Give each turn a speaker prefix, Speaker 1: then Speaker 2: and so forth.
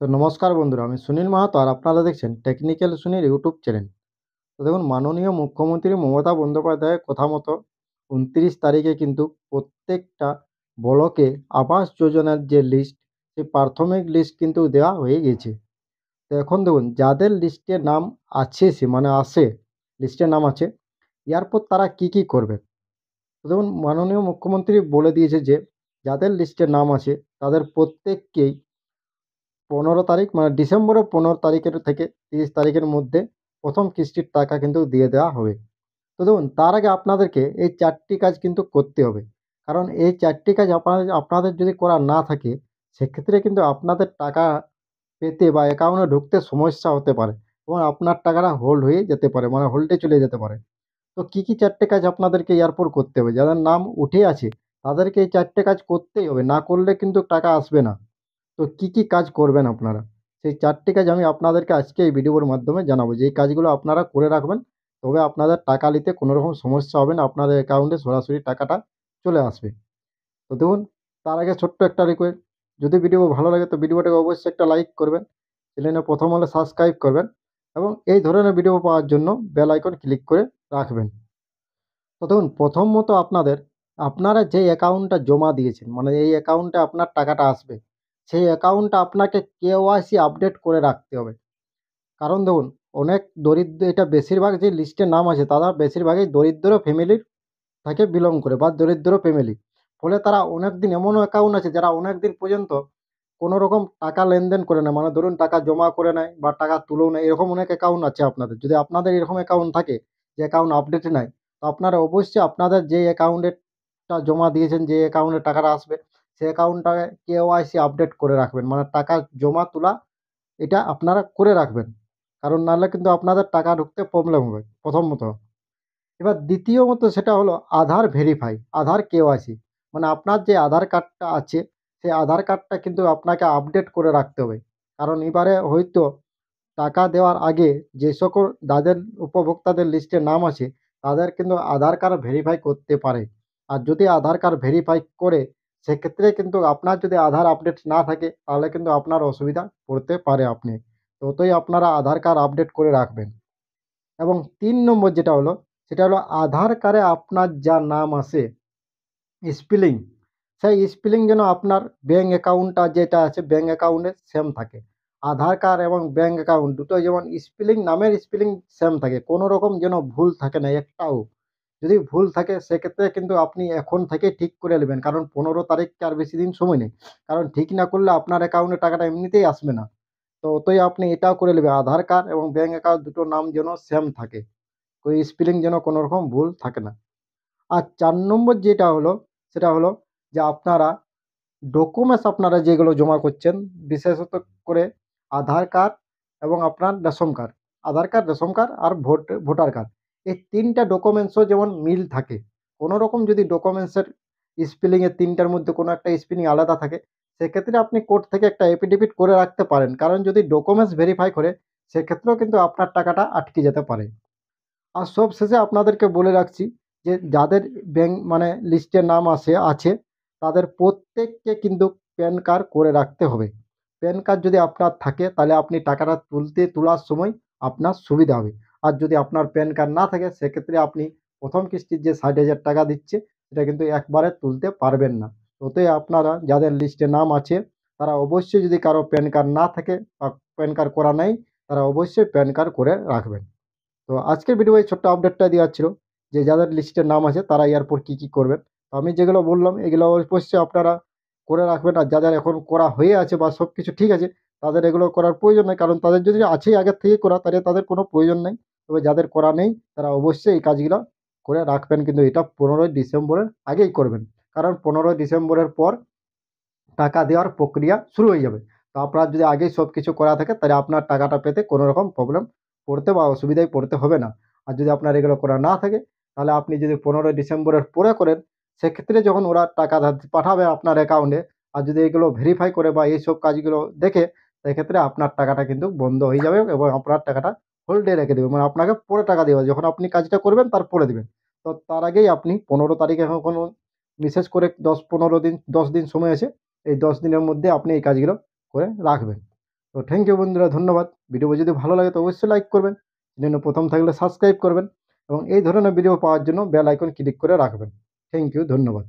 Speaker 1: তো নমস্কার বন্ধুরা, আমি সুনীল মাহাতো আর আপনারা দেখছেন টেকনিক্যাল সুনীল ইউটিউব চ্যানেল। তো দেখুন, মাননীয় মুখ্যমন্ত্রী মমতা বন্দ্যোপাধ্যায়ের কথা মতো ২৯ তারিখে কিন্তু প্রত্যেকটা ব্লকে আবাস যোজনার যে লিস্ট, সেই প্রাথমিক লিস্ট কিন্তু দেওয়া হয়ে গেছে। তো এখন দেখুন, যাদের লিস্টে নাম আছে, লিস্টে নাম আছে, এরপর তারা কি কি করবে। তো দেখুন, মাননীয় মুখ্যমন্ত্রী বলে দিয়েছে যে যাদের লিস্টে নাম আছে তাদের প্রত্যেককেই ১৫ তারিখ, মানে ডিসেম্বরের ১৫ তারিখের থেকে ৩০ তারিখের মধ্যে প্রথম কিস্তির টাকা কিন্তু দিয়ে দেওয়া হবে। তো দেখুন, তার আগে আপনাদেরকে এই ৪টি কাজ কিন্তু করতে হবে। কারণ এই ৪টি কাজ আপনাদের যদি করা না থাকে, সেক্ষেত্রে কিন্তু আপনাদের টাকা পেতে বা অ্যাকাউন্টে ঢুকতে সমস্যা হতে পারে এবং আপনার টাকাটা হোল্ড হয়ে যেতে পারে, মানে হোল্ডে চলে যেতে পারে। তো কি ৪টে কাজ আপনাদেরকে এরপর করতে হবে? যাদের নাম উঠে আছে তাদেরকে এই ৪টে কাজ করতেই হবে, না করলে কিন্তু টাকা আসবে না। তো কি কাজ করবেন আপনারা? সেই ৪টি কাজ আমি আপনাদেরকে আজকে এই ভিডিওর মাধ্যমে জানাবো। যে এই কাজগুলো আপনারা করে রাখবেন, তবে আপনাদের টাকা নিতে কোনো রকম সমস্যা হবে না। আপনাদের অ্যাকাউন্টে সরাসরি টাকাটা চলে আসবে। তো দেখুন, তার আগে ছোট্ট একটা রিকোয়েস্ট, যদি ভিডিও ভালো লাগে তো ভিডিওটাকে অবশ্যই একটা লাইক করবেন। চ্যানেলে প্রথম হলে সাবস্ক্রাইব করবেন এবং এই ধরনের ভিডিও পাওয়ার জন্য বেল আইকন ক্লিক করে রাখবেন। তো দেখুন, প্রথমত আপনারা যে অ্যাকাউন্টটা জমা দিয়েছেন, মানে এই অ্যাকাউন্টে আপনার টাকাটা আসবে, সেই অ্যাকাউন্টটা আপনাকে কেওয়াইসি আপডেট করে রাখতে হবে। কারণ দেখুন, অনেক দরিদ্র, এটা বেশিরভাগ যে লিস্টে নাম আছে তারা বেশিরভাগই দরিদ্র ফ্যামিলির থেকে বিলং করে বা দরিদ্র ফ্যামিলি। ফলে তারা অনেকদিন, এমনও অ্যাকাউন্ট আছে যারা অনেকদিন পর্যন্ত কোনো রকম টাকা লেনদেন করে না, মানে ধরুন টাকা জমা করে নেয় বা টাকা তুলেও নেয়, এরকম অনেক অ্যাকাউন্ট আছে আপনাদের। যদি আপনাদের এরকম অ্যাকাউন্ট থাকে যে অ্যাকাউন্ট আপডেট নাই, তো আপনারা অবশ্যই আপনাদের যে অ্যাকাউন্টেরটা জমা দিয়েছেন, যে অ্যাকাউন্টে টাকাটা আসবে, সেই অ্যাকাউন্টটাকে কেওয়াইসি আপডেট করে রাখবেন, মানে টাকা জমা তোলা এটা আপনারা করে রাখবেন। কারণ নাহলে কিন্তু আপনাদের টাকা ঢুকতে প্রবলেম হবে প্রথমত। এবার দ্বিতীয়ত সেটা হলো আধার ভেরিফাই, আধার কেওয়াইসি। মানে আপনার যে আধার কার্ডটা আছে, সেই আধার কার্ডটা কিন্তু আপনাকে আপডেট করে রাখতে হবে। কারণ এবারে হয়তো টাকা দেওয়ার আগে যে সকল যাদের উপভোক্তাদের লিস্টে নাম আছে, তাদের কিন্তু আধার কার্ড ভেরিফাই করতে পারে। আর যদি আধার কার্ড ভেরিফাই করে, সেক্ষেত্রে কিন্তু আপনার যদি আধার আপডেট না থাকে, তাহলে কিন্তু আপনার অসুবিধা পড়তে পারে আপনি। তো অতএব আপনারা আধার কার্ড আপডেট করে রাখবেন। এবং ৩ নম্বর যেটা হলো, সেটা হলো আধার কার্ডে আপনার যা নাম আসে স্পেলিং, সেই স্পেলিং যেন আপনার ব্যাঙ্ক অ্যাকাউন্টটা যেটা আছে ব্যাঙ্ক অ্যাকাউন্টে সেম থাকে। আধার কার্ড এবং ব্যাঙ্ক অ্যাকাউন্ট দুটোই যেমন স্পেলিং, নামের স্পেলিং সেম থাকে, কোনো রকম যেন ভুল থাকে না একটাও। যদি ভুল থাকে সেক্ষেত্রে কিন্তু আপনি এখন থেকেই ঠিক করে নেবেন, কারণ ১৫ তারিখকে আর বেশি দিন সময় নেই। কারণ ঠিক না করলে আপনার অ্যাকাউন্টে টাকাটা এমনিতেই আসবে না। তো অতএব আপনি এটাও করে নেবেন, আধার কার্ড এবং ব্যাঙ্ক অ্যাকাউন্ট দুটো নাম যেন সেম থাকে, ওই স্পেলিং যেন কোনো রকম ভুল থাকে না। আর ৪ নম্বর যেটা হলো, সেটা হলো যে আপনারা ডকুমেন্টস আপনারা যেগুলো জমা করছেন, বিশেষত করে আধার কার্ড এবং আপনার রেশন কার্ড, আধার কার্ড, রেশন কার্ড আর ভোটার কার্ড, এই ৩টা ডকুমেন্টসও যেমন মিল থাকে। কোনো রকম যদি ডকুমেন্টসের স্পেলিংয়ের ৩টার মধ্যে কোনো একটা স্পেলিং আলাদা থাকে, সেক্ষেত্রে আপনি কোর্ট থেকে একটা এফিডেভিট করে রাখতে পারেন। কারণ যদি ডকুমেন্টস ভেরিফাই করে, সেক্ষেত্রেও কিন্তু আপনার টাকাটা আটকে যেতে পারে। আর সবশেষে আপনাদেরকে বলে রাখছি যে যাদের ব্যাংক মানে লিস্টে নাম আছে তাদের প্রত্যেককে কিন্তু প্যান কার্ড করে রাখতে হবে। প্যান কার্ড যদি আপনার থাকে তাহলে আপনি টাকাটা তোলার সময় আপনার সুবিধা হবে। আর যদি আপনার প্যান কার্ড না থাকে, সেক্ষেত্রে আপনি প্রথম কিস্তির যে ৬০,০০০ টাকা দিচ্ছে, সেটা কিন্তু একবারে তুলতে পারবেন না। অতএব আপনারা যাদের লিস্টে নাম আছে, তারা অবশ্যই, যদি কারো প্যান কার্ড না থাকে বা প্যান কার্ড করা নেই, তারা অবশ্যই প্যান কার্ড করে রাখবেন। তো আজকের ভিডিও এই ছোট্ট আপডেটটা দেওয়ার ছিল যে যাদের লিস্টে নাম আছে তারা এরপর কি করবেন। তো আমি যেগুলো বললাম এগুলো অবশ্যই আপনারা করে রাখবেন। আর যাদের এখন করা হয়ে আছে বা সব কিছু ঠিক আছে, তাদের এগুলো করার প্রয়োজন নেই, কারণ তাদের যদি আছেই আগের থেকে করা, তাহলে তাদের কোনো প্রয়োজন নেই। তবে যাদের করা নেই তারা অবশ্যই এই কাজগুলো করে রাখবেন, কিন্তু এটা ১৫ই ডিসেম্বরের আগেই করবেন। কারণ ১৫ই ডিসেম্বরের পর টাকা দেওয়ার প্রক্রিয়া শুরু হয়ে যাবে। তো আপনার যদি আগেই সব কিছু করা থাকে, তাহলে আপনার টাকাটা পেতে কোনো রকম প্রবলেম পড়তে বা অসুবিধায় পড়তে হবে না। আর যদি আপনার এগুলো করা না থাকে, তাহলে আপনি যদি ১৫ই ডিসেম্বরের পরে করেন, সেক্ষেত্রে যখন ওরা টাকা পাঠাবে আপনার অ্যাকাউন্টে, আর যদি এগুলো ভেরিফাই করে বা এইসব কাজগুলো দেখে, সেক্ষেত্রে আপনার টাকাটা কিন্তু বন্ধ হয়ে যাবে এবং আপনার টাকাটা হোল্ডে রেখে দেবে। মানে আপনাকে পরে টাকা দেওয়া হবে। যখন আপনি কাজটা করবেন তার পরে দিবেন। তো তার আগেই আপনি ১৫ তারিখ, এখন কোনো বিশেষ করে ১০-১৫ দিন, ১০ দিন সময় আছে। এই ১০ দিনের মধ্যে আপনি এই কাজগুলো করে রাখবেন। তো থ্যাংক ইউ বন্ধুরা, ধন্যবাদ। ভিডিও যদি ভালো লাগে তো অবশ্যই লাইক করবেন, চ্যানেলে প্রথম থাকলে সাবস্ক্রাইব করবেন এবং এই ধরনের ভিডিও পাওয়ার জন্য বেল আইকন ক্লিক করে রাখবেন। থ্যাংক ইউ, ধন্যবাদ।